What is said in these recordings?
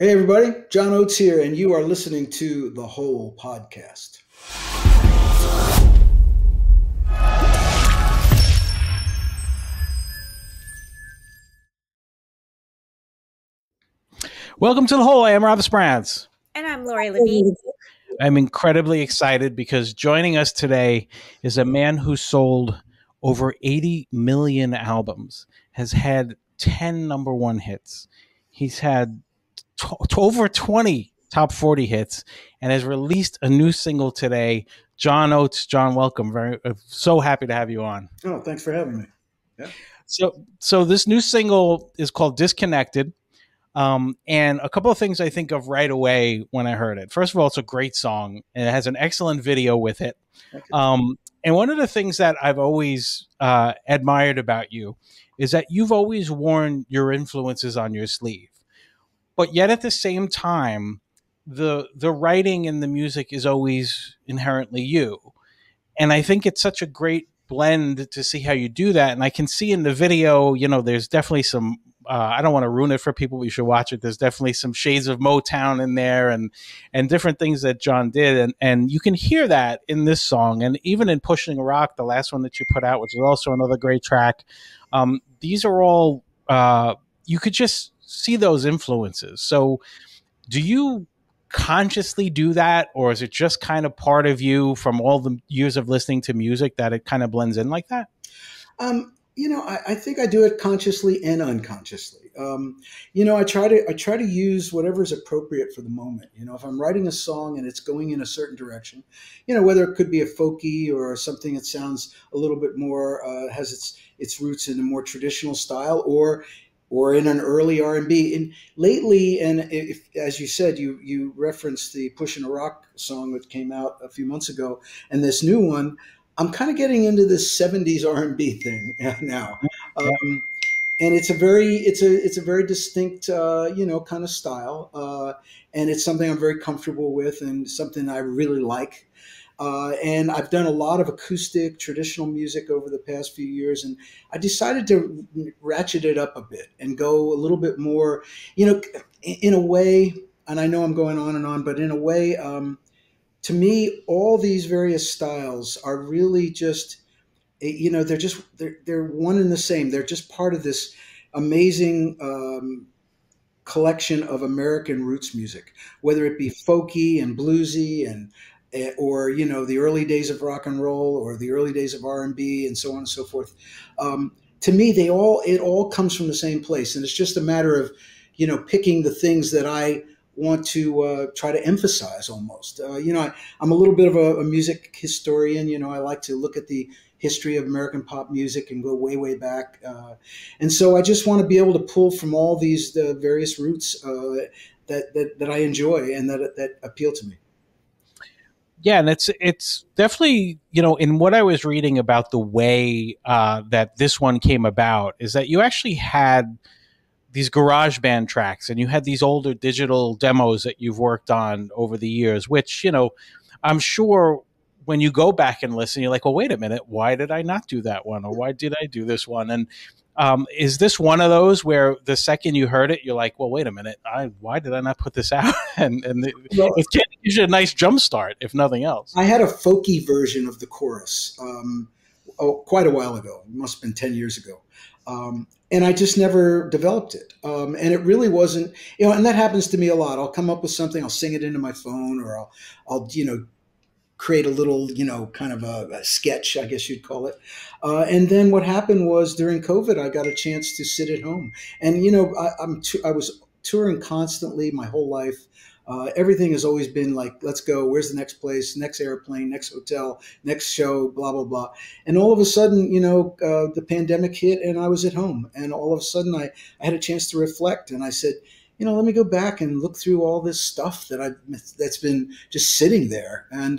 Hey, everybody, John Oates here, and you are listening to the Whole Podcast. Welcome to the Whole. I am Rob Sprance. And I'm Lori Levine. I'm incredibly excited because joining us today is a man who sold over 80 million albums, has had 10 number one hits. He's had over 20 top 40 hits and has released a new single today. John Oates. John, welcome. So happy to have you on. Oh, thanks for having me. Yeah. So this new single is called Disconnected. And a couple of things I think of right away when I heard it. First of all, it's a great song and it has an excellent video with it. And one of the things that I've always admired about you is that you've always worn your influences on your sleeve. But yet at the same time, the writing and the music is always inherently you. And I think it's such a great blend to see how you do that. And I can see in the video, you know, there's definitely some, I don't want to ruin it for people, but you should watch it. There's definitely some shades of Motown in there and different things that John did. And you can hear that in this song. And even in Pushing a Rock, the last one that you put out, which is also another great track. These are all, you could just see those influences. So do you consciously do that, or is it just kind of part of you from all the years of listening to music that it kind of blends in like that? You know, I think I do it consciously and unconsciously. You know, I try to use whatever is appropriate for the moment. You know, if I'm writing a song and it's going in a certain direction, you know, whether it could be a folky or something that sounds a little bit more has its roots in a more traditional style, or in an early R&B. And lately, and if, as you said, you referenced the Pushing a Rock song that came out a few months ago, and this new one, I'm kind of getting into this 70s R&B thing now. And it's a very distinct, you know, kind of style. And it's something I'm very comfortable with and something I really like. And I've done a lot of acoustic traditional music over the past few years, and I decided to ratchet it up a bit and go a little bit more, you know, in a way, and I know I'm going on and on, but in a way, to me, all these various styles are really just, you know, they're one and the same. They're just part of this amazing collection of American roots music, whether it be folky and bluesy or, you know, the early days of rock and roll or the early days of R&B and so on and so forth. To me, it all comes from the same place. And it's just a matter of, you know, picking the things that I want to try to emphasize almost. You know, I'm a little bit of a music historian. You know, I like to look at the history of American pop music and go way, way back. And so I just want to be able to pull from all these various roots that I enjoy and that appeal to me. Yeah, and it's definitely, you know, in what I was reading about the way that this one came about is that you actually had these garage band tracks and you had these older digital demos that you've worked on over the years, which, you know, I'm sure when you go back and listen, you're like, well, wait a minute, why did I not do that one? Or why did I do this one? And is this one of those where the second you heard it, you're like, well, wait a minute, why did I not put this out? It gives you a nice jump start, if nothing else. I had a folky version of the chorus quite a while ago. It must have been 10 years ago. And I just never developed it. And it really wasn't, you know, and that happens to me a lot. I'll come up with something, I'll sing it into my phone, or I'll you know, create a little, you know, kind of a sketch, I guess you'd call it. And then what happened was during COVID, I got a chance to sit at home. And, you know, I was touring constantly my whole life. Everything has always been like, let's go, where's the next place, next airplane, next hotel, next show, blah, blah, blah. And all of a sudden, you know, the pandemic hit and I was at home. And all of a sudden I had a chance to reflect. And I said, you know, let me go back and look through all this stuff that's been just sitting there. And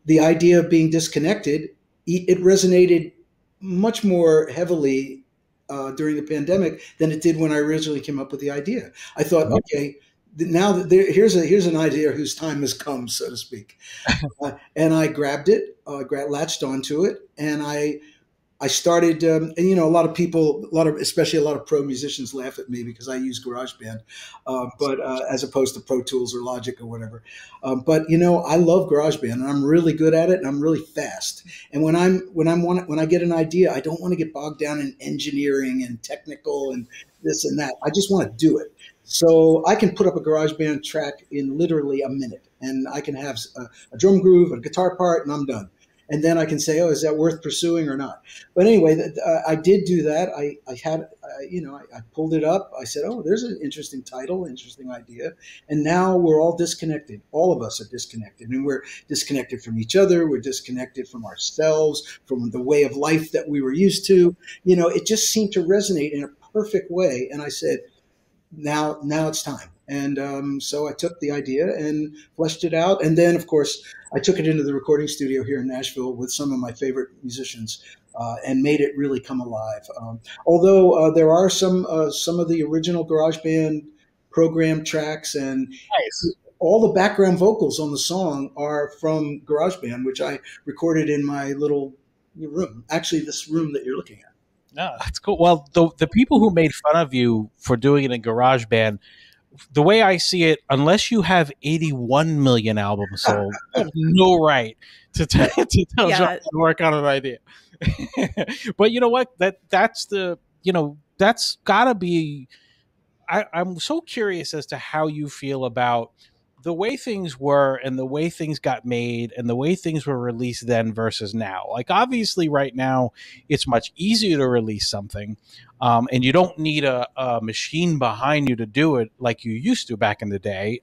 the idea of being disconnected, it resonated much more heavily during the pandemic than it did when I originally came up with the idea. I thought, okay, now here's an idea whose time has come, so to speak. And I grabbed it, latched onto it, and I I started, and you know, a lot of people, especially a lot of pro musicians laugh at me because I use GarageBand, but as opposed to Pro Tools or Logic or whatever. But you know, I love GarageBand, and I'm really good at it, and I'm really fast. And when I get an idea, I don't want to get bogged down in engineering and technical and this and that. I just want to do it. So I can put up a GarageBand track in literally a minute, and I can have a drum groove, a guitar part, and I'm done. And then I can say, oh, is that worth pursuing or not? But anyway, I did do that. I had, you know, I pulled it up. I said, oh, there's an interesting title, interesting idea. And now we're all disconnected. All of us are disconnected. And we're disconnected from each other. We're disconnected from ourselves, from the way of life that we were used to. You know, it just seemed to resonate in a perfect way. And I said, now it's time. And so I took the idea and fleshed it out. And then, of course, I took it into the recording studio here in Nashville with some of my favorite musicians and made it really come alive. Although there are some of the original GarageBand program tracks, and Nice. all the background vocals on the song are from GarageBand, which I recorded in my little room. Actually, this room that you're looking at. No, that's cool. Well, the people who made fun of you for doing it in GarageBand, the way I see it, unless you have 81 million albums sold, you have no right to tell John to work on an idea. But you know what? That's the, you know, that's gotta be. I'm so curious as to how you feel about the way things were and the way things got made and the way things were released then versus now. Like, obviously right now it's much easier to release something, and you don't need a machine behind you to do it like you used to back in the day.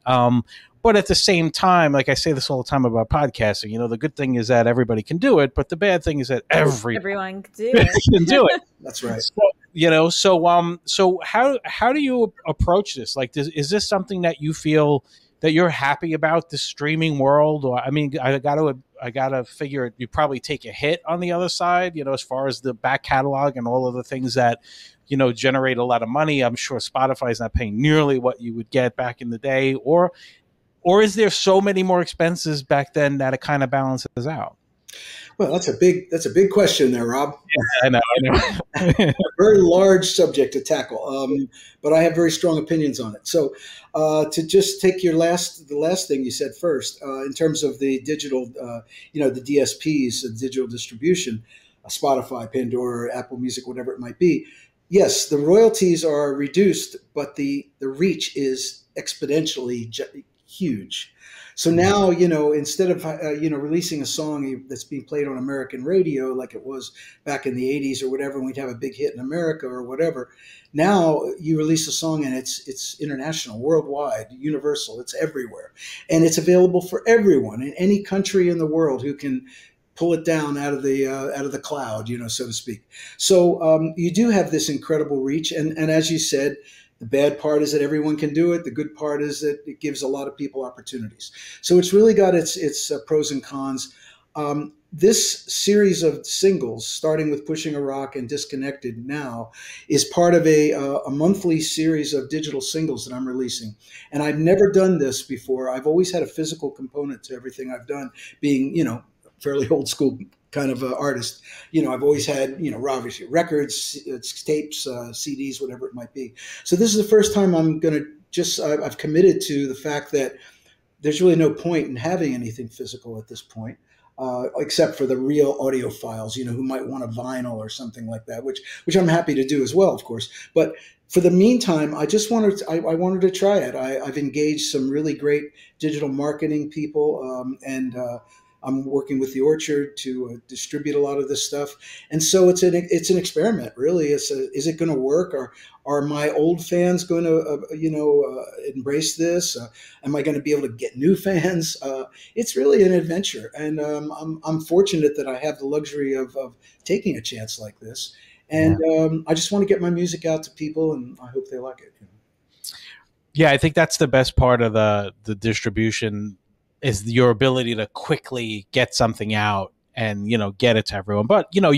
But at the same time, like I say this all the time about podcasting, you know, the good thing is that everybody can do it, but the bad thing is that everyone can do it. can do it. That's right. So, you know, so how do you approach this? Like, is this something that you feel that you're happy about, the streaming world? Or, I mean, I gotta figure you probably take a hit on the other side, you know, as far as the back catalog and all of the things that, you know, generate a lot of money. I'm sure Spotify's not paying nearly what you would get back in the day, or is there so many more expenses back then that it kind of balances out? Well, that's a big question there, Rob. Yeah, I know. A very large subject to tackle, but I have very strong opinions on it. So, to just take the last thing you said first, in terms of the digital, you know, the DSPs, the digital distribution, Spotify, Pandora, Apple Music, whatever it might be. Yes, the royalties are reduced, but the reach is exponentially huge. So now, you know, instead of, you know, releasing a song that's being played on American radio like it was back in the 80s or whatever, and we'd have a big hit in America or whatever, now you release a song and it's international, worldwide, universal, it's everywhere. And it's available for everyone in any country in the world who can pull it down out of the cloud, you know, so to speak. So you do have this incredible reach. And as you said, the bad part is that everyone can do it. The good part is that it gives a lot of people opportunities. So it's really got its pros and cons. This series of singles, starting with Pushing a Rock and Disconnected now, is part of a monthly series of digital singles that I'm releasing. And I've never done this before. I've always had a physical component to everything I've done, being, you know, fairly old school kind of artist. You know, I've always had, you know, obviously records, tapes, CDs, whatever it might be. So this is the first time I'm going to I've committed to the fact that there's really no point in having anything physical at this point, except for the real audiophiles, you know, who might want a vinyl or something like that, which I'm happy to do as well, of course. But for the meantime, I wanted to try it. I've engaged some really great digital marketing people, and I'm working with the Orchard to distribute a lot of this stuff, and so it's an experiment, really. Is it going to work? Or are my old fans going to embrace this? Am I going to be able to get new fans? It's really an adventure, and I'm fortunate that I have the luxury of taking a chance like this, and I just want to get my music out to people, and I hope they like it. You know? Yeah, I think that's the best part of the distribution, is your ability to quickly get something out and, you know, get it to everyone. But, you know,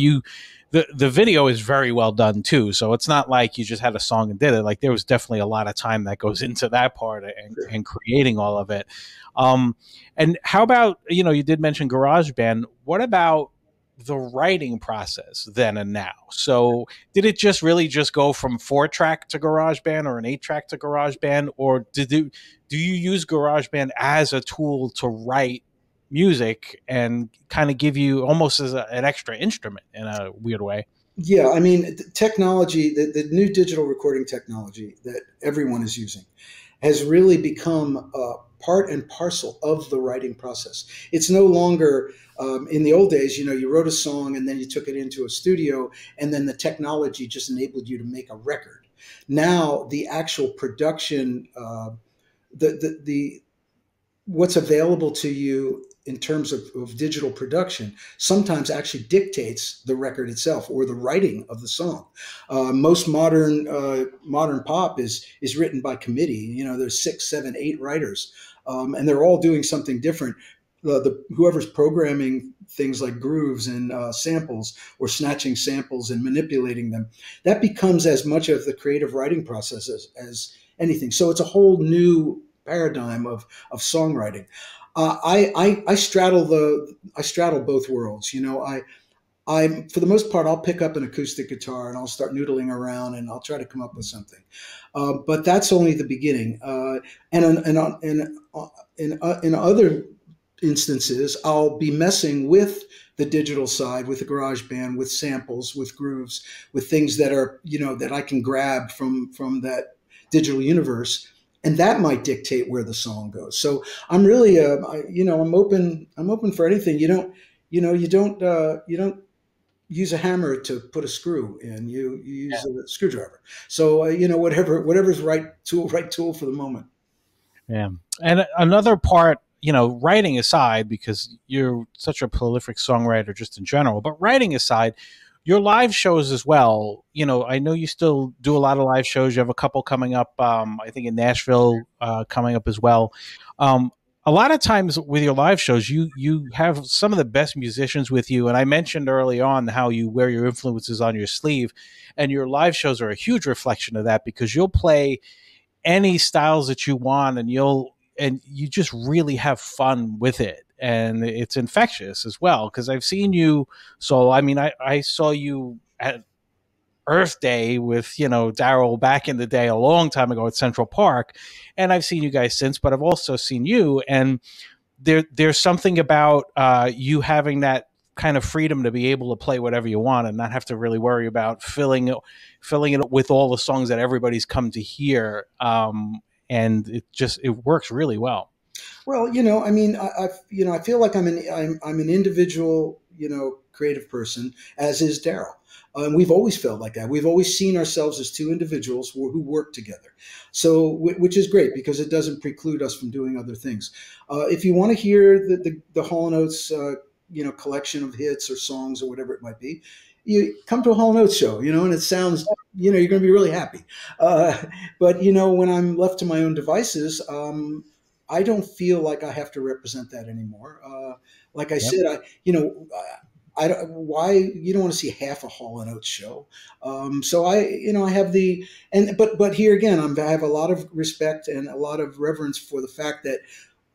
the video is very well done too. So it's not like you just had a song and did it. Like, there was definitely a lot of time that goes into that part and creating all of it. And how about, you know, you did mention GarageBand. What about the writing process then and now. So did it just really just go from 4-track to GarageBand or an 8-track to GarageBand, or do you use GarageBand as a tool to write music and kind of give you almost as an extra instrument in a weird way? Yeah, I mean, technology, the new digital recording technology that everyone is using has really become part and parcel of the writing process. It's no longer in the old days, you wrote a song and then you took it into a studio and then the technology just enabled you to make a record. Now the actual production, the what's available to you in terms of digital production sometimes actually dictates the record itself or the writing of the song. Most modern pop is written by committee. There's 6, 7, 8 writers, and they're all doing something different. Whoever's programming things like grooves and samples, or snatching samples and manipulating them, that becomes as much of the creative writing process as anything. So it's a whole new paradigm of songwriting. I straddle both worlds. I for the most part, I'll pick up an acoustic guitar and I'll start noodling around and I'll try to come up with something. But that's only the beginning. In other instances, I'll be messing with the digital side, with the GarageBand, with samples, with grooves, with things that are that I can grab from that digital universe, and that might dictate where the song goes. So I'm really, I'm open. I'm open for anything. You don't use a hammer to put a screw in. You use a screwdriver. So whatever's right tool for the moment. Yeah. And another part, writing aside, because you're such a prolific songwriter just in general, but writing aside, your live shows as well. I know you still do a lot of live shows. You have a couple coming up, I think in Nashville, coming up as well. A lot of times with your live shows, you have some of the best musicians with you. And I mentioned early on how you wear your influences on your sleeve, and your live shows are a huge reflection of that, because you'll play any styles that you want, and you just really have fun with it, and it's infectious as well. Because I've seen you, so I mean, I saw you at Earth Day with Daryl back in the day, a long time ago at Central Park, and I've seen you guys since, but I've also seen you, and there's something about you having that kind of freedom to be able to play whatever you want and not have to really worry about filling it with all the songs that everybody's come to hear. And it works really well. Well, I mean, I feel like I'm an individual, creative person, as is Daryl. And we've always felt like that. We've always seen ourselves as two individuals who work together. So, which is great because it doesn't preclude us from doing other things. If you want to hear the Hall and Oates, collection of hits or songs or whatever it might be, you come to a Hall and Oates show, and it sounds, you're going to be really happy. But when I'm left to my own devices, I don't feel like I have to represent that anymore. Like I Yep. said, I don't, why you don't want to see half a Hall and Oates show. So I have but here again, I have a lot of respect and a lot of reverence for the fact that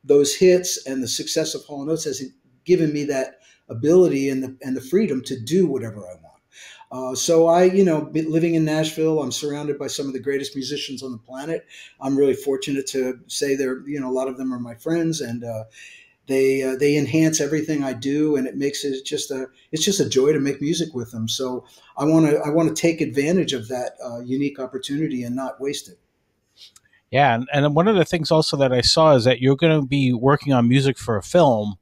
those hits and the success of Hall and Oates has given me that ability and the freedom to do whatever I want. So living in Nashville, I'm surrounded by some of the greatest musicians on the planet. I'm really fortunate to say a lot of them are my friends, and they enhance everything I do, and it makes it just a joy to make music with them. So I want to take advantage of that unique opportunity and not waste it. Yeah. And one of the things also that I saw is that you're going to be working on music for a film,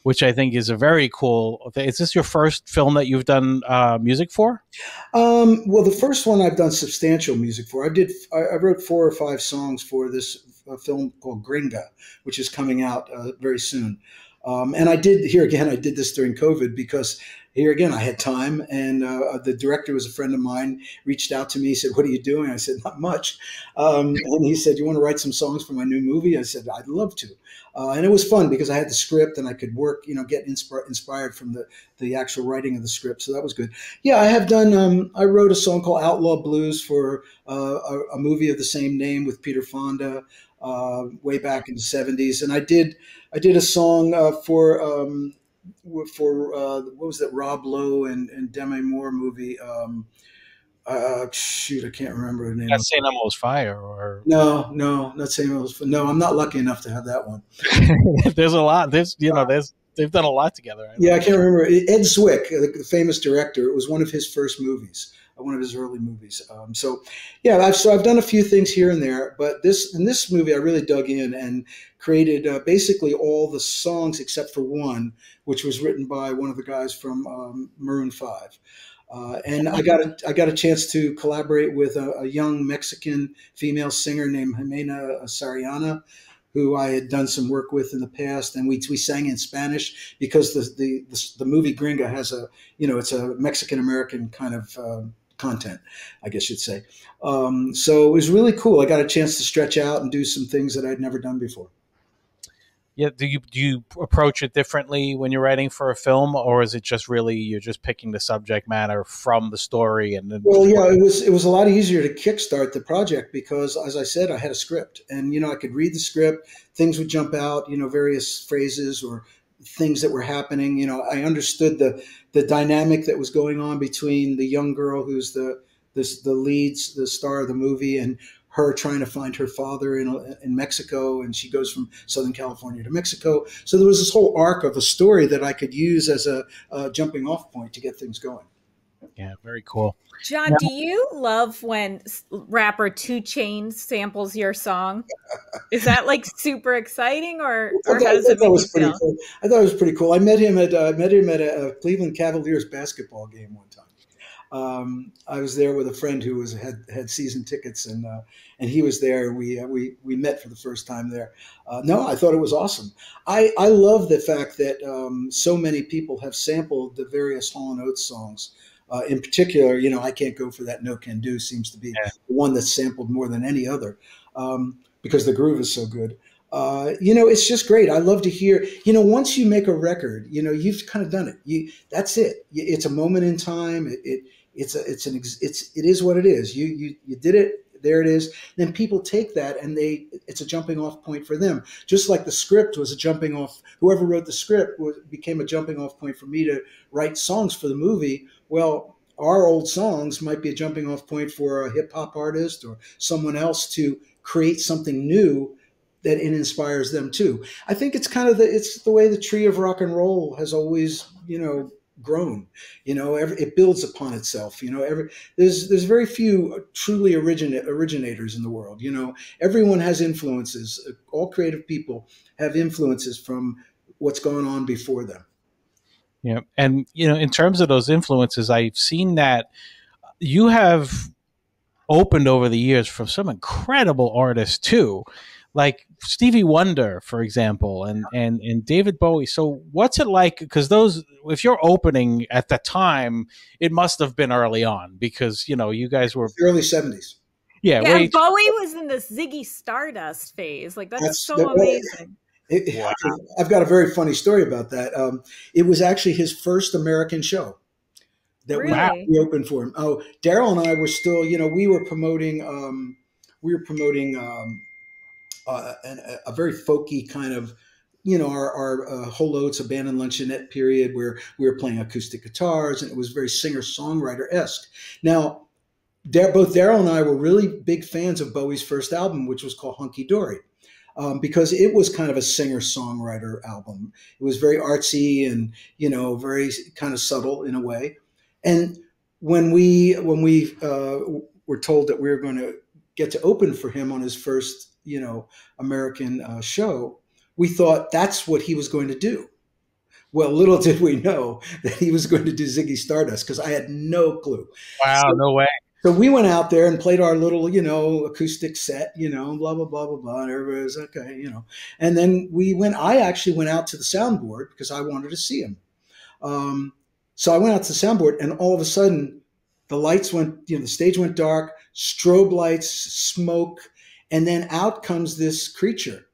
which I think is a very cool thing. Is this your first film that you've done music for? Well, the first one I've done substantial music for. I wrote 4 or 5 songs for this film called Gringa, which is coming out very soon. And I did this during COVID because here again, I had time, and the director was a friend of mine, reached out to me. He said, "What are you doing?" I said, "Not much." And he said, "You want to write some songs for my new movie?" I said, "I'd love to." And it was fun because I had the script and I could work, get inspired from the actual writing of the script. So that was good. Yeah, I have done, I wrote a song called Outlaw Blues for a movie of the same name with Peter Fonda way back in the 70s. And I did a song for for what was that Rob Lowe and Demi Moore movie? Shoot, I can't remember the name Not of St. it. Elmo's Fire, or No, no, not saying it was. No, I'm not lucky enough to have that one. there's a lot. There's they've done a lot together. I Yeah, I know. can't remember. Ed Zwick, the famous director, it was one of his first movies, one of his early movies. So, yeah, I've done a few things here and there, but in this movie, I really dug in and created basically all the songs except for one, which was written by one of the guys from Maroon Five. And I got a chance to collaborate with a young Mexican female singer named Jimena Sariana, who I had done some work with in the past, and we sang in Spanish because the movie Gringa has it's a Mexican American kind of content, I guess you'd say. So it was really cool. I got a chance to stretch out and do some things that I'd never done before. Yeah, do you approach it differently when you're writing for a film, or is it just really you're just picking the subject matter from the story and then Well, just yeah, it was a lot easier to kickstart the project because, as I said, I had a script, and I could read the script. Things would jump out, various phrases or things that were happening. I understood the dynamic that was going on between the young girl who's the leads, the star of the movie, and her trying to find her father in Mexico, and she goes from Southern California to Mexico. So there was this whole arc of a story that I could use as a jumping off point to get things going. yeah, very cool. John, do you love when rapper 2 Chainz samples your song? Is that like super exciting, or how I does thought it that make you was pretty feel? cool. I thought it was pretty cool. I met him at a Cleveland Cavaliers basketball game one time. I was there with a friend who had season tickets, and he was there. We met for the first time there. No, I thought it was awesome. I love the fact that so many people have sampled the various Hall and Oates songs. In particular, I Can't Go For That No Can Do seems to be Yeah, the one that's sampled more than any other because the groove is so good. It's just great. I love to hear. Once you make a record, you've kind of done it. That's it. It's a moment in time. It is what it is. You did it. There it is. Then people take that and it's a jumping off point for them. Just like the script was a jumping off. Whoever wrote the script became a jumping off point for me to write songs for the movie. Well, our old songs might be a jumping off point for a hip hop artist or someone else to create something new that it inspires them too. I think it's kind of it's the way the tree of rock and roll has always, grown. It builds upon itself. There's very few truly originators in the world. Everyone has influences. All creative people have influences from what's gone on before them. yeah, and in terms of those influences, I've seen that you have opened over the years for some incredible artists too, like Stevie Wonder, for example, and David Bowie. So what's it like? Because if you're opening at the time, it must have been early on because you guys were Early '70s. yeah Yeah, way and Bowie was in the Ziggy Stardust phase. Like that's That's so amazing. wow. I've got a very funny story about that. It was actually his first American show that we, Wow. Really? we opened for him. Oh, Daryl and I were still, we were promoting, a very folky kind of, our Whole Oates Abandoned Luncheonette period where we were playing acoustic guitars, and it was very singer songwriter esque. Now, both Daryl and I were really big fans of Bowie's first album, which was called Hunky Dory. Because it was kind of a singer-songwriter album. It was very artsy and very kind of subtle in a way. And when we were told that we were going to get to open for him on his first American show, we thought that's what he was going to do. Well, little did we know that he was going to do Ziggy Stardust because I had no clue. Wow, So no way. so we went out there and played our little, acoustic set, blah, blah, blah, blah, blah. And everybody was okay. And then I actually went out to the soundboard because I wanted to see him. Um, so I went out to the soundboard and all of a sudden the lights went, the stage went dark, strobe lights, smoke, and then out comes this creature,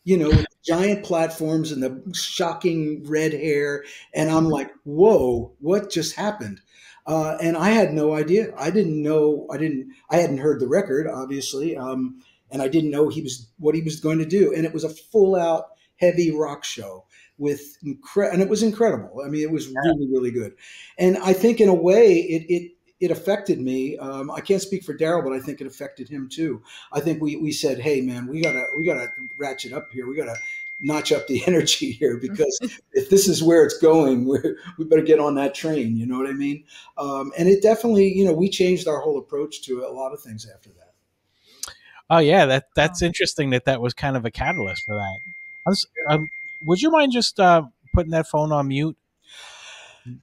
with giant platforms and the shocking red hair. And I'm like, whoa, what just happened? And I had no idea. I didn't know. I hadn't heard the record, obviously, and I didn't know what he was going to do. And it was a full out heavy rock show with and it was incredible. I mean, it was really, really good. And I think in a way it affected me. I can't speak for Daryl, but I think it affected him too. I think we said, hey man, we gotta ratchet up here. We gotta notch up the energy here, because if this is where it's going, we better get on that train. You know what I mean? And it definitely, we changed our whole approach to a lot of things after that. Oh yeah, that's interesting that was kind of a catalyst for that. Would you mind just putting that phone on mute?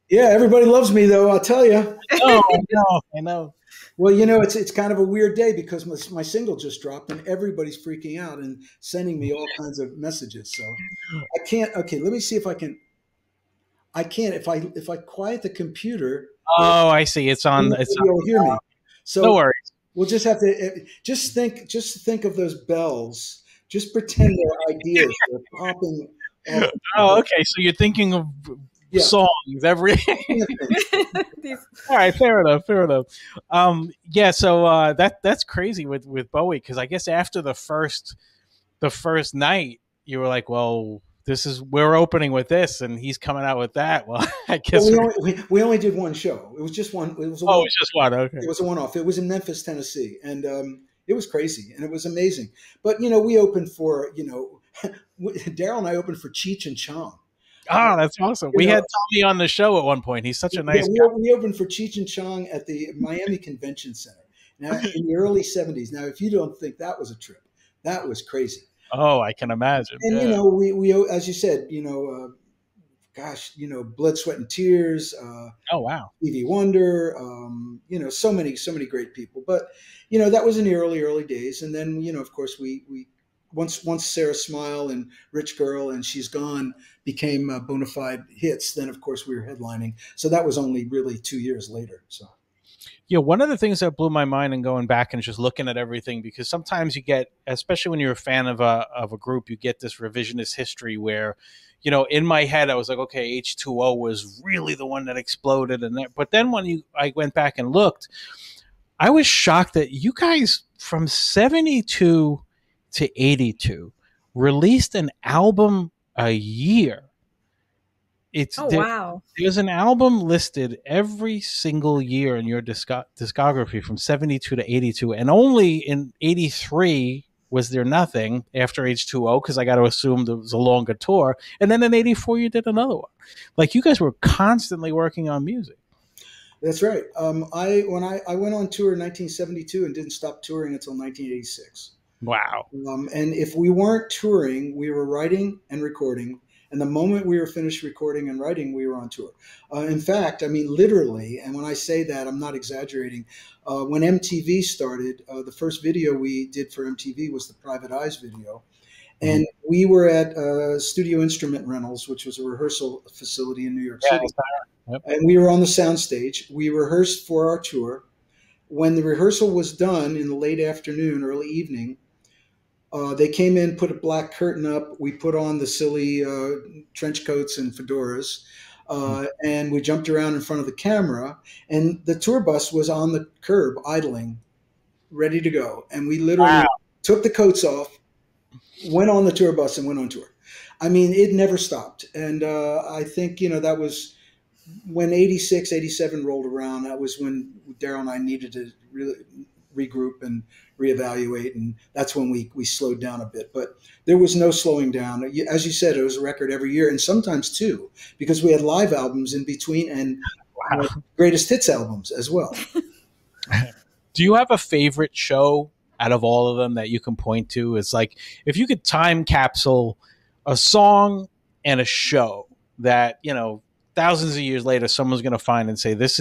Yeah, everybody loves me though, I'll tell you. Oh, I know. Well, it's kind of a weird day because my single just dropped and everybody's freaking out and sending me all kinds of messages. So I can't. Okay, let me see if I can. I can't if I quiet the computer. Oh, I see. It's on. You'll hear me. So no worries. We'll just have to just think of those bells. Just pretend they're ideas. They're popping. Oh, okay. So you're thinking of songs every. All right, fair enough. Yeah. So that's crazy with Bowie, because I guess after the first night you were like, well, we're opening with this, and he's coming out with that. Well, I guess we only did one show. It was just one. It was just one. Okay. It was a one-off. It was in Memphis, Tennessee, and it was crazy and it was amazing. But we opened for Daryl and I opened for Cheech and Chong. Oh, that's awesome. We had Tommy on the show at one point. He's such a nice guy. We opened for Cheech and Chong at the Miami Convention Center now in the early 70s. Now, if you don't think that was a trip, that was crazy. Oh, I can imagine. And we as you said, Blood, Sweat, and Tears. Oh wow, Stevie Wonder. So many great people. But that was in the early days. And then of course we once Sarah Smile and Rich Girl and She's Gone became bona fide hits. Then of course we were headlining. So that was only really 2 years later. So. Yeah, one of the things that blew my mind and going back and just looking at everything, because sometimes you get, especially when you're a fan of a group, you get this revisionist history where, in my head I was like, okay, H2O was really the one that exploded, but then when I went back and looked, I was shocked that you guys from 72 to 82 released an album a year. Wow. There's an album listed every single year in your discography from 72 to 82. And only in 83 was there nothing after H2O, because I got to assume there was a longer tour. And then in 84, you did another one. Like, you guys were constantly working on music. That's right. When I went on tour in 1972 and didn't stop touring until 1986. Wow. And if we weren't touring, we were writing and recording. And the moment we were finished recording and writing, we were on tour. In fact, I mean, literally, and when I say that, I'm not exaggerating. When MTV started, the first video we did for MTV was the Private Eyes video. And we were at Studio Instrument Rentals, which was a rehearsal facility in New York City. Yep. And we were on the soundstage. We rehearsed for our tour. When the rehearsal was done in the late afternoon, early evening, they came in, put a black curtain up. We put on the silly trench coats and fedoras, and we jumped around in front of the camera. And the tour bus was on the curb, idling, ready to go. And we literally took the coats off, went on the tour bus, and went on tour. I mean, it never stopped. And I think, that was when 86, 87 rolled around. That was when Daryl and I needed to really regroup and reevaluate, and that's when we slowed down a bit. But there was no slowing down. As you said, it was a record every year, and sometimes two, because we had live albums in between and greatest hits albums as well. Do you have a favorite show out of all of them that you can point to? It's like, if you could time capsule a song and a show that, thousands of years later, someone's going to find and say, this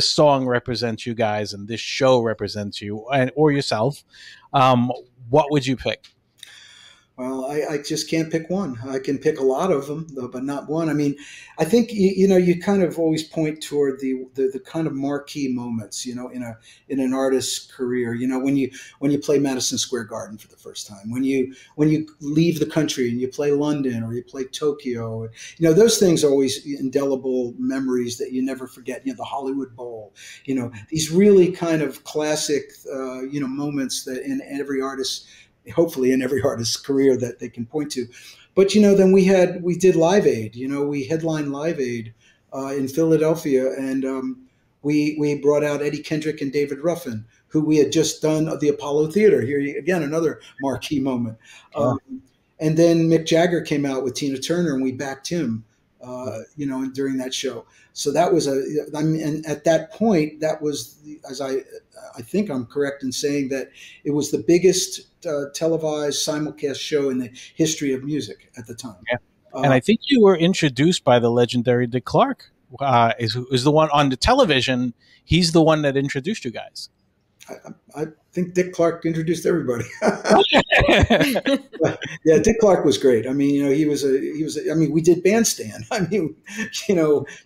song represents you guys and this show represents you or yourself. What would you pick? Well, I just can't pick one. I can pick a lot of them, but not one. I mean, I think you kind of always point toward the kind of marquee moments, in an artist's career. When you play Madison Square Garden for the first time, when you leave the country and you play London or you play Tokyo, those things are always indelible memories that you never forget. The Hollywood Bowl, these really kind of classic, moments that in every artist's hopefully in every artist's career that they can point to. But then we did Live Aid. We headlined Live Aid in Philadelphia, and we brought out Eddie Kendrick and David Ruffin, who we had just done the Apollo Theater. Here again, another marquee moment. And then Mick Jagger came out with Tina Turner, and we backed him, during that show. So that was and at that point, that was, as I think I'm correct in saying that it was the biggest televised simulcast show in the history of music at the time. Yeah. And I think you were introduced by the legendary Dick Clark, is the one on the television. He's the one that introduced you guys. I think Dick Clark introduced everybody. Yeah, Dick Clark was great. I mean, he was I mean, we did Bandstand. I mean,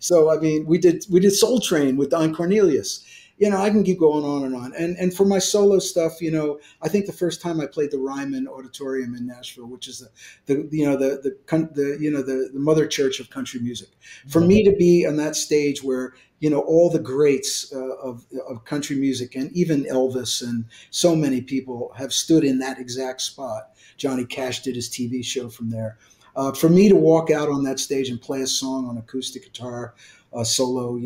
so I mean, we did Soul Train with Don Cornelius. I can keep going on and on. And for my solo stuff, I think the first time I played the Ryman Auditorium in Nashville, which is the mother church of country music, for me to be on that stage where all the greats of country music, and even Elvis and so many people have stood in that exact spot. Johnny Cash did his TV show from there. For me to walk out on that stage and play a song on acoustic guitar solo,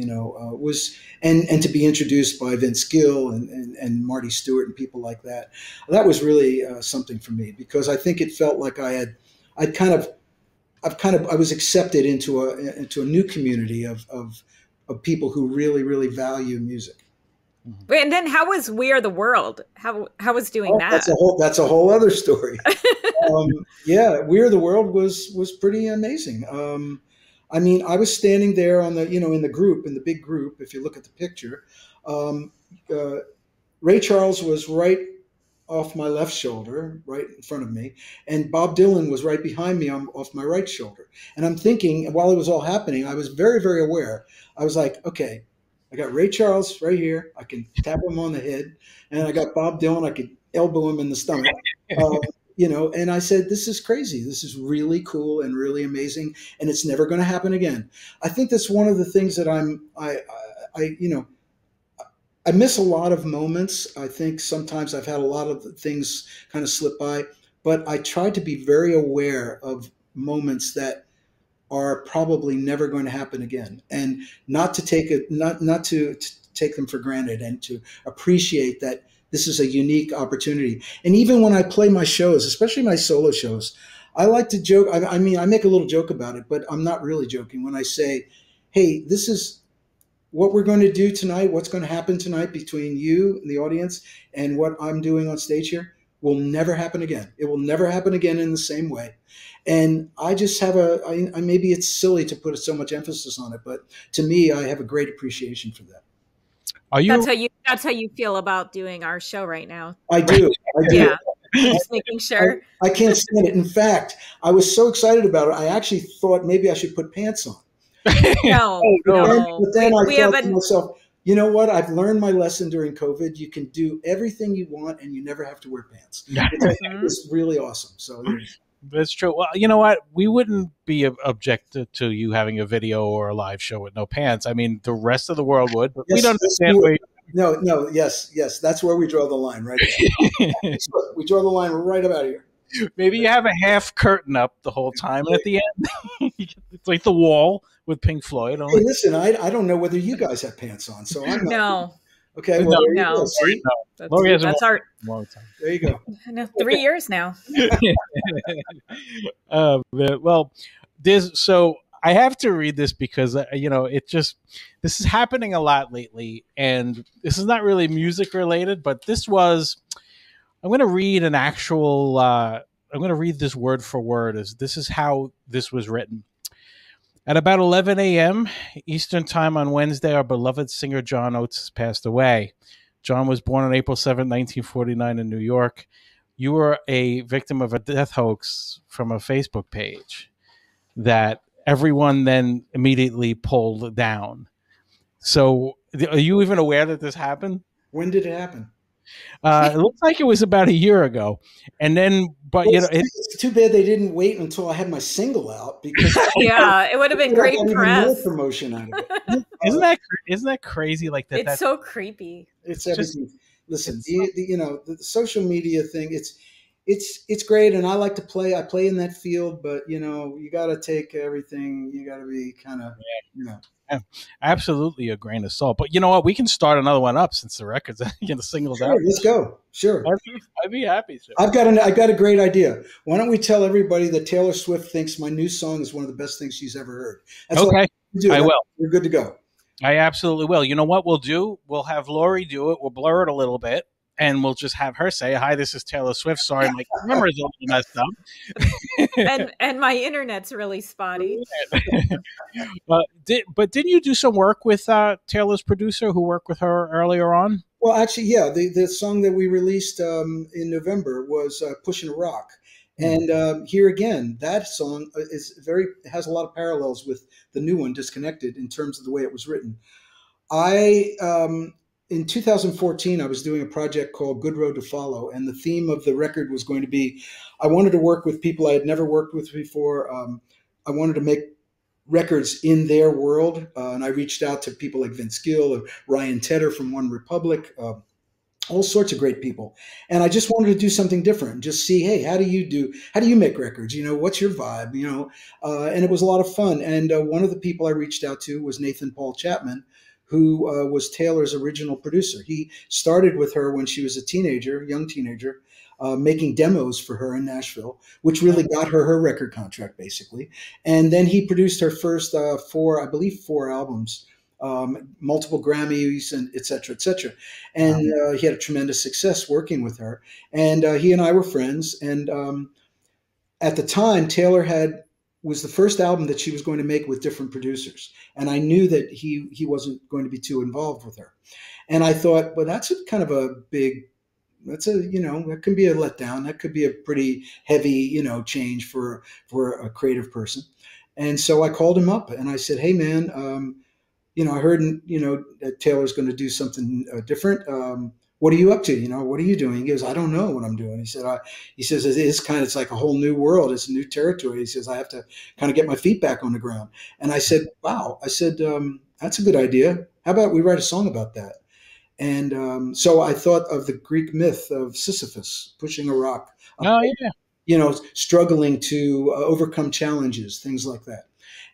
was, and to be introduced by Vince Gill and Marty Stewart and people like that, that was really something for me, because I think it felt like I was accepted into a new community of people who really, really value music. And then how was We Are the World? How was doing that? That's a whole other story. Yeah, We Are the World was pretty amazing. I mean, I was standing there on the, in the big group. If you look at the picture, Ray Charles was right off my left shoulder, right in front of me, and Bob Dylan was right behind me off my right shoulder. And I'm thinking, while it was all happening, I was very, very aware. I was like, okay, I got Ray Charles right here. I can tap him on the head, and I got Bob Dylan. I could elbow him in the stomach. And I said, this is crazy. This is really cool and really amazing, and it's never going to happen again. I think that's one of the things that I miss a lot of moments. I think sometimes I've had a lot of things kind of slip by, but I try to be very aware of moments that are probably never going to happen again, and not to take them for granted, and to appreciate that this is a unique opportunity. And even when I play my shows, especially my solo shows, I like to joke. I mean, I make a little joke about it, but I'm not really joking when I say, hey, this is what we're going to do tonight, what's going to happen tonight between you and the audience and what I'm doing on stage here will never happen again. It will never happen again in the same way. And I just have maybe it's silly to put so much emphasis on it, but to me, I have a great appreciation for that. That's how you feel about doing our show right now. I do. Yeah. Just making sure. I can't stand it. In fact, I was so excited about it. I actually thought maybe I should put pants on. No. But then I thought to myself, you know what? I've learned my lesson during COVID. You can do everything you want, and you never have to wear pants. It's really awesome. So that's true. Well, you know what? We wouldn't be objected to you having a video or a live show with no pants. I mean, the rest of the world would, but we don't understand. No. Yes. That's where we draw the line, right? We draw the line right about here. Maybe you have a half curtain up the whole time, and at the end, it's like The Wall with Pink Floyd. Hey, listen, I don't know whether you guys have pants on, so I'm not. No. Okay, well, no. That's our long time. There you go. No, 3 years now. Well, so I have to read this because this is happening a lot lately, and this is not really music related, but I'm going to read I'm going to read this word for word. This is how this was written. At about 11 a.m. Eastern Time on Wednesday, our beloved singer John Oates has passed away. John was born on April 7, 1949 in New York. You were a victim of a death hoax from a Facebook page that everyone then immediately pulled down. So are you even aware that this happened? When did it happen? It looks like it was about a year ago, and then, but it's too bad they didn't wait until I had my single out, because it would have been great press. More promotion out of it. Isn't that crazy? Like that. It's so creepy. It's everything. Listen, the social media thing. it's great, and I like to play. I play in that field, but you got to take everything. You got to be kind of, you know. Yeah, absolutely a grain of salt. But you know what? We can start another one up since the record's the singles Sure, out. let's go. Sure. I'd be happy to. I've got a great idea. Why don't we tell everybody that Taylor Swift thinks my new song is one of the best things she's ever heard? That's all Okay, we do. I will. We're good to go. I absolutely will. You know what we'll do? We'll have Lori do it. We'll blur it a little bit, and we'll just have her say, "Hi, this is Taylor Swift. Sorry, my camera's a little messed up." And my internet's really spotty. But didn't you do some work with Taylor's producer who worked with her earlier on? Well, actually, yeah, the song that we released in November was "Pushing a Rock," and here again, that song has a lot of parallels with the new one, "Disconnected," in terms of the way it was written. I In 2014, I was doing a project called "Good Road to Follow," and the theme of the record was going to be, I wanted to work with people I had never worked with before. I wanted to make records in their world, and I reached out to people like Vince Gill and Ryan Tedder from One Republic, all sorts of great people, and I just wanted to do something different and just see, hey, how do you make records, what's your vibe, and it was a lot of fun. And one of the people I reached out to was Nathan Paul Chapman, who was Taylor's original producer. He started with her when she was a young teenager, making demos for her in Nashville, which really got her record contract, basically. And then he produced her first four albums, multiple Grammys, and et cetera, et cetera. And he had a tremendous success working with her. And he and I were friends. And at the time, was the first album that she was going to make with different producers. And I knew that he wasn't going to be too involved with her. And I thought, well, that can be a letdown. That could be a pretty heavy, change for a creative person. And so I called him up and I said, hey man, I heard, that Taylor's going to do something different. What are you up to? What are you doing? He goes, I don't know what I'm doing. He says, it's like a whole new world. It's a new territory. He says, I have to kind of get my feet back on the ground. And I said, wow. I said, that's a good idea. How about we write a song about that? And so I thought of the Greek myth of Sisyphus pushing a rock, Oh, yeah. Struggling to overcome challenges, things like that.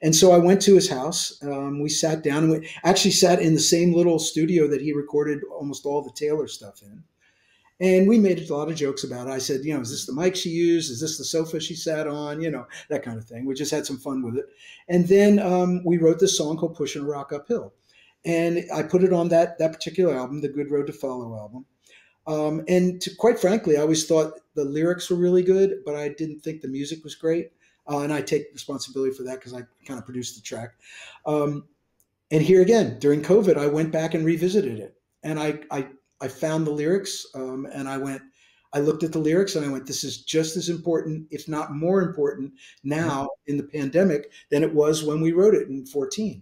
And so I went to his house. We sat down, and we actually sat in the same little studio that he recorded almost all the Taylor stuff in. And we made a lot of jokes about it. I said, is this the mic she used? Is this the sofa she sat on? That kind of thing. We just had some fun with it. And then we wrote this song called Pushing a Rock Uphill. And I put it on that particular album, the Good Road to Follow album. Quite frankly, I always thought the lyrics were really good, but I didn't think the music was great. And I take responsibility for that because I kind of produced the track. And here again, during COVID, I went back and revisited it. And I found the lyrics, and I looked at the lyrics and I went, this is just as important, if not more important now in the pandemic than it was when we wrote it in 2014.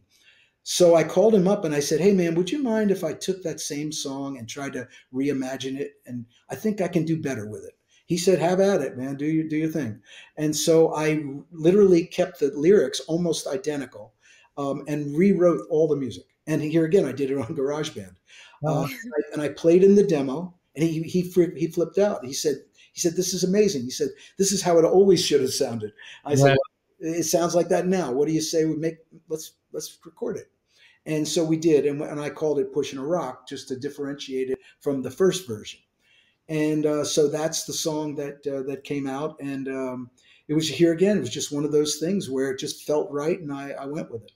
So I called him up and I said, hey man, would you mind if I took that same song and tried to reimagine it? And I think I can do better with it. He said, have at it, man, do your thing. And so I literally kept the lyrics almost identical, and rewrote all the music. And here again, I did it on GarageBand. And I played in the demo, and he flipped out. He said, this is amazing. He said, this is how it always should have sounded. I said, well, it sounds like that now. What do you say let's record it. And so we did. And I called it Pushing a Rock just to differentiate it from the first version. And so that's the song that came out. And it was, here again, it was just one of those things where it just felt right. And I went with it.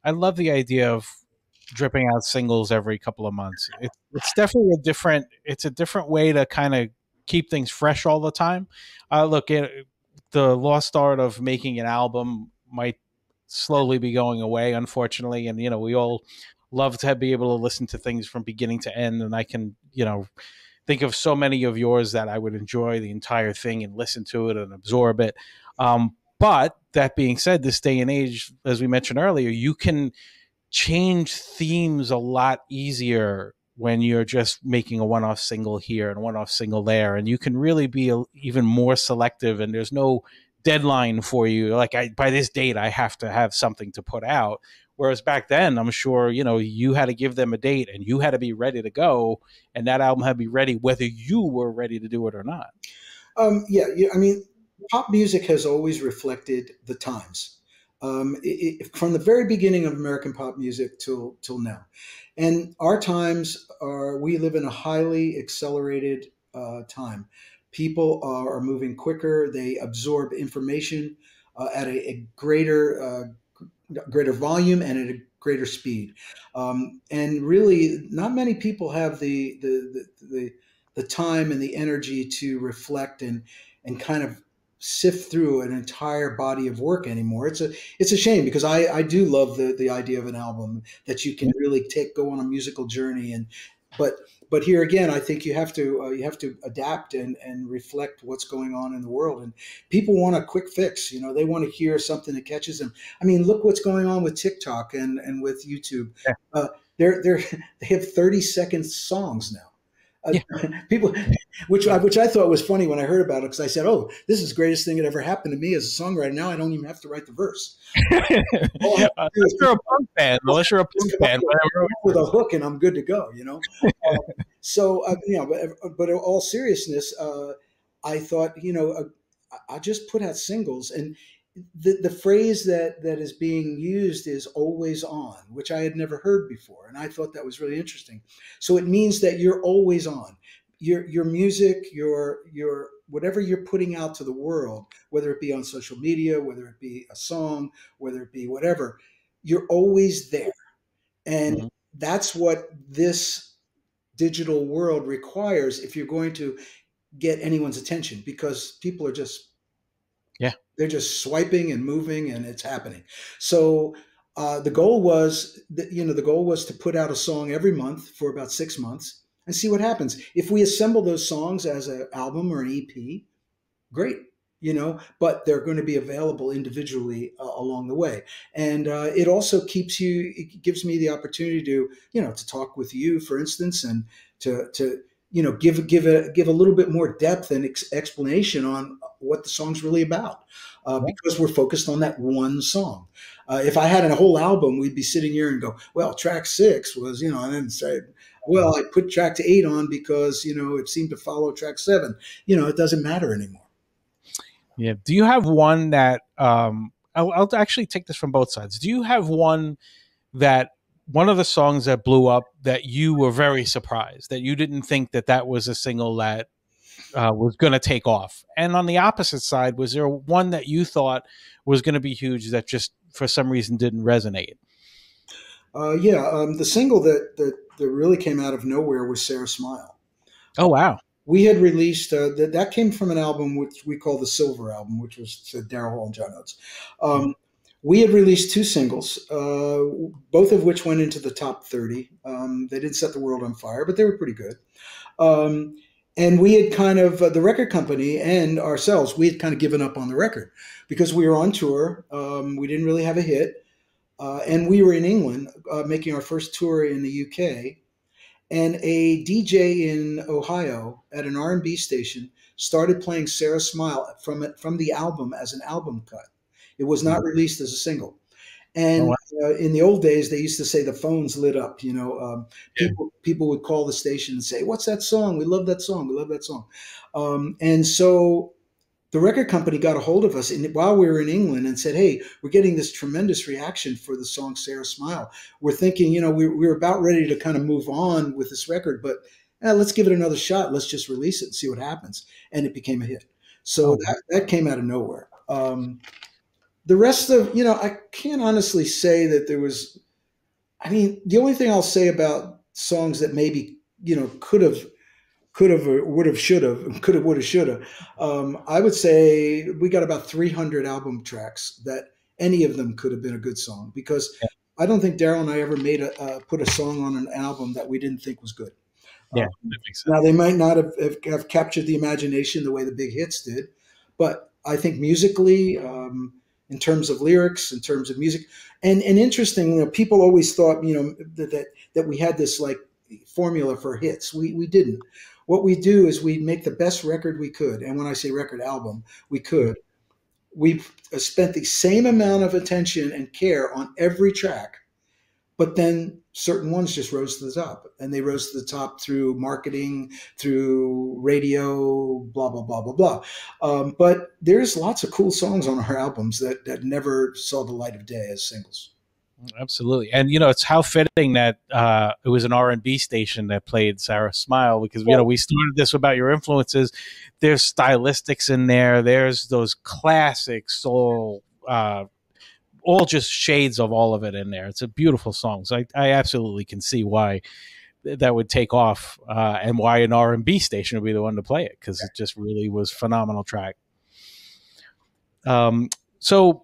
I love the idea of dripping out singles every couple of months. It's definitely a different way to kind of keep things fresh all the time. Look, the lost art of making an album might slowly be going away, unfortunately. And, we all love to be able to listen to things from beginning to end. And I can, think of so many of yours that I would enjoy the entire thing and listen to it and absorb it. But that being said, this day and age, as we mentioned earlier, you can change themes a lot easier when you're just making a one-off single here and a one-off single there. And you can really be even more selective, and there's no deadline for you. Like, by this date, I have to have something to put out. Whereas back then, I'm sure, you had to give them a date and you had to be ready to go, and that album had to be ready whether you were ready to do it or not. Yeah, yeah. I mean, pop music has always reflected the times, from the very beginning of American pop music till now. And our times are we live in a highly accelerated time. People are moving quicker. They absorb information at a greater volume and at a greater speed. And really, not many people have the time and the energy to reflect and kind of sift through an entire body of work anymore. It's a shame because I do love the idea of an album that you can really go on a musical journey and but but here again I think you have to adapt and reflect what's going on in the world, and people want a quick fix. They want to hear something that catches them. I mean, look what's going on with TikTok and with YouTube. Yeah. They're they have 30-second songs now. Yeah. People, which I thought was funny when I heard about it, because I said, "Oh, this is the greatest thing that ever happened to me as a songwriter. Now I don't even have to write the verse. All I have to do Unless you're a punk fan, unless you're a just punk come fan, up with a hook and I'm good to go." But in all seriousness, I thought, I just put out singles, and the phrase that is being used is "always on," which I had never heard before, and I thought that was really interesting. So it means that you're always on. Your music, your whatever you're putting out to the world, whether it be on social media, whether it be a song, whether it be whatever, you're always there. And Mhm. that's what this digital world requires if you're going to get anyone's attention, because people are just Yeah. they're just swiping and moving and it's happening. So the goal was the goal was to put out a song every month for about 6 months and see what happens. If we assemble those songs as an album or an EP, great. But they're going to be available individually along the way. And it also it gives me the opportunity to talk with you, for instance, and to give a little bit more depth and explanation on what the song's really about, Yeah. because we're focused on that one song. If I had a whole album, we'd be sitting here and go, well, track 6 was, and then say, well, I put track 8 on because, it seemed to follow track 7. It doesn't matter anymore. Yeah. Do you have one that I'll actually take this from both sides. Do you have one of the songs that blew up that you were very surprised that you didn't think that was a single that was going to take off? And on the opposite side, was there one that you thought was going to be huge that just for some reason didn't resonate? Yeah, the single that really came out of nowhere was "Sarah Smile." Oh, wow. We had released that came from an album which we call the Silver Album, which was to Daryl Hall and John Oates. We had released 2 singles, both of which went into the top 30. They didn't set the world on fire, but they were pretty good. And we had kind of the record company and ourselves, we had kind of given up on the record because we were on tour. We didn't really have a hit. And we were in England making our first tour in the UK, and a DJ in Ohio at an R&B station started playing "Sarah Smile" from the album as an album cut. It was not released as a single. Oh, And wow. in the old days, they used to say the phones lit up. Yeah. People would call the station and say, "What's that song? We love that song. We love that song." And so the record company got a hold of us while we were in England and said, "Hey, we're getting this tremendous reaction for the song Sarah Smile. We're thinking, we're about ready to kind of move on with this record, but let's give it another shot. Let's just release it and see what happens." And it became a hit. So Oh, that came out of nowhere. The rest of, I can't honestly say that there was, I mean, the only thing I'll say about songs that maybe, could have, or would have, should have, could have, would have, should have. I would say we got about 300 album tracks that any of them could have been a good song, because yeah. I don't think Daryl and I ever put a song on an album that we didn't think was good. Yeah, Um, that makes Now sense. they might not have captured the imagination the way the big hits did, but I think musically, in terms of lyrics, in terms of music, and interesting, people always thought, that we had this like formula for hits. We didn't. What we do is we make the best record we could, and when I say record, album, we could. We spent the same amount of attention and care on every track, but then certain ones just rose to the top, and they rose to the top through marketing, through radio, blah, blah, blah, blah, blah. But there's lots of cool songs on our albums that never saw the light of day as singles. Absolutely. And, it's how fitting that it was an R&B station that played Sarah Smile, because, we started this about your influences. There's stylistics in there. There's those classic soul, all just shades of all of it in there. It's a beautiful song. So I absolutely can see why that would take off and why an R&B station would be the one to play it, because it just really was a phenomenal track. So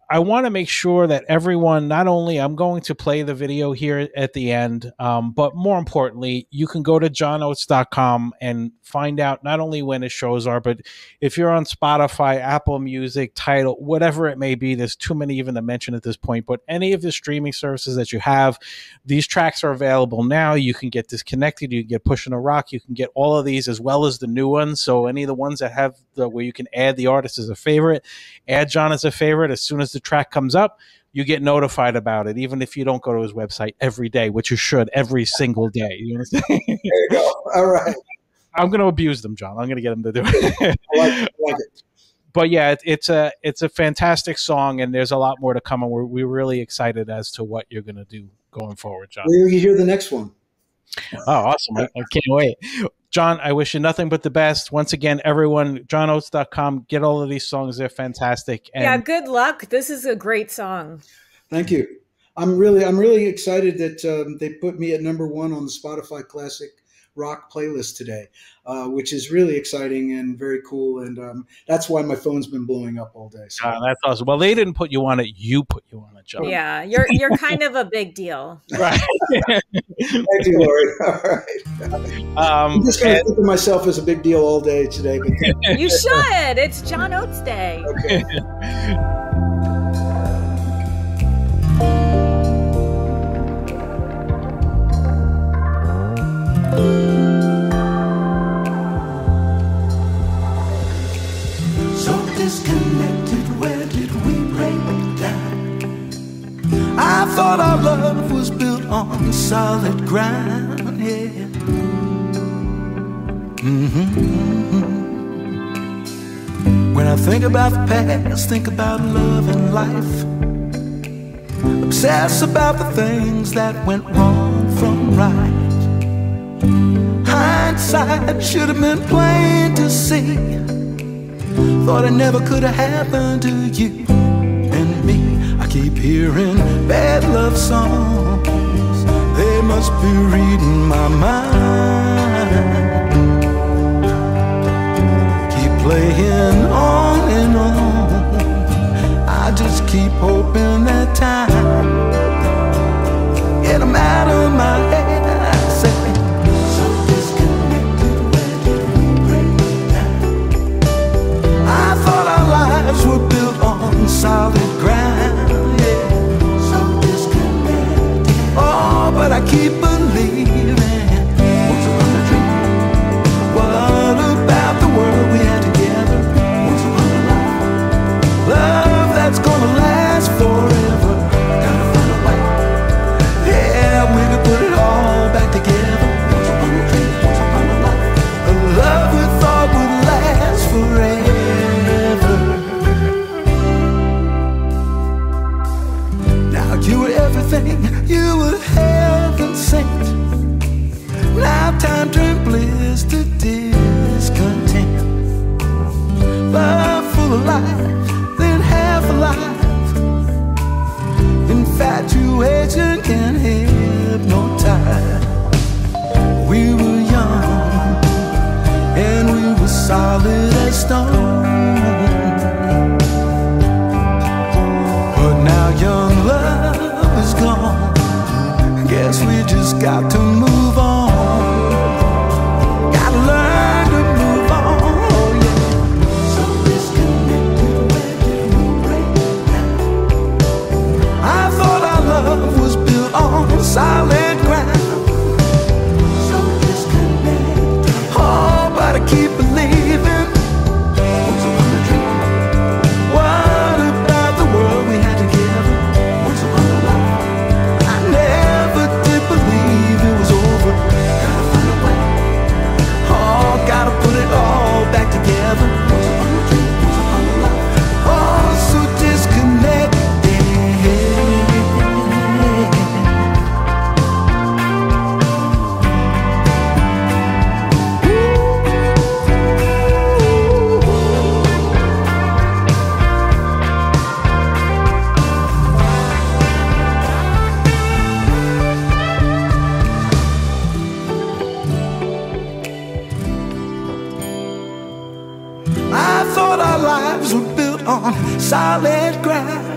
I want to make sure that everyone, not only I'm going to play the video here at the end, but more importantly, you can go to johnoates.com and find out not only when his shows are, but if you're on Spotify, Apple Music, Tidal, whatever it may be, there's too many even to mention at this point, but any of the streaming services that you have, these tracks are available now. You can get Disconnected, you can get Pushing a Rock, you can get all of these as well as the new ones. So any of the ones that have where you can add the artist as a favorite, add John as a favorite. As soon as the track comes up, you get notified about it, even if you don't go to his website every day, which you should every single day. You understand? There you go. All right. I'm going to abuse them, John. I'm going to get them to do it. I like it. But yeah, it's a fantastic song, and there's a lot more to come, and we're really excited as to what you're going to do going forward, John. Will you hear the next one? Oh, awesome. I can't wait. John, I wish you nothing but the best. Once again, everyone, johnoates.com, get all of these songs. They're fantastic. And yeah, good luck. This is a great song. Thank you. I'm really excited that they put me at #1 on the Spotify Classic Rock playlist today, which is really exciting and very cool. And that's why my phone's been blowing up all day. So. That's awesome. Well, they didn't put you on it. You put you on it, John. Yeah, you're kind of a big deal. Right. Thank you, Lori. All right. I'm just going to think of myself as a big deal all day today. But you should. It's John Oates Day. Okay. Disconnected, where did we break down? I thought our love was built on solid ground, yeah. When I think about the past, think about love and life, obsess about the things that went wrong from right. Hindsight should have been plain to see. Thought it never could have happened to you and me. I keep hearing bad love songs. They must be reading my mind. Keep playing on and on. I just keep hoping that time get 'em out of my head. I say, were built on solid ground, yeah. So disconnected. Oh, but I keep believing. Once upon a dream. What about the world we had together? Once upon a love, love that's gonna last forever. Gotta find a way. Yeah, we could put it all back together. Once upon a dream, once upon a love, a love we thought would last forever. You were everything, you were heaven sent. Now time turned bliss to discontent. Love full of life, then half alive. Infatuation can hypnotize. We were young, and we were solid as stone. But now young love is gone. Guess we just got to move on. Gotta learn to move on. Oh yeah. So disconnected, where did we break down? I thought our love was built on solid ground. So disconnected. Oh, but I keep believing. lives were built on solid ground.